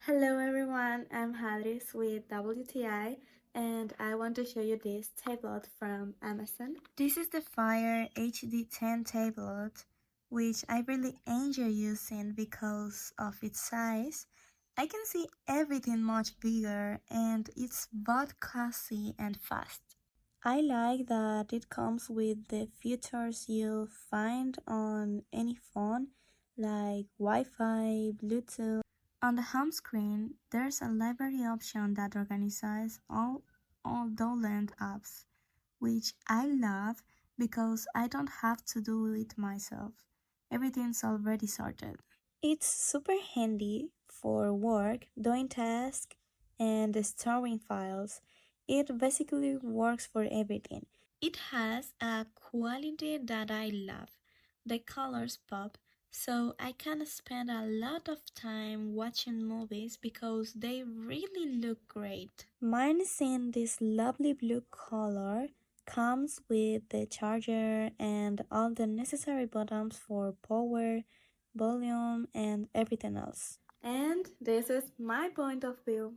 Hello everyone, I'm Hadris with WTI and I want to show you this tablet from Amazon. This is the Fire HD10 tablet, which I really enjoy using because of its size. I can see everything much bigger and it's both classy and fast. I like that it comes with the features you find on any phone like Wi-Fi, Bluetooth. On the home screen, there's a library option that organizes all download apps, which I love because I don't have to do it myself. Everything's already sorted. It's super handy for work, doing tasks, and storing files. It basically works for everything. It has a quality that I love. The colors pop, so I can spend a lot of time watching movies because they really look great. Mine is in this lovely blue color, comes with the charger and all the necessary buttons for power, volume, and everything else. And this is my point of view.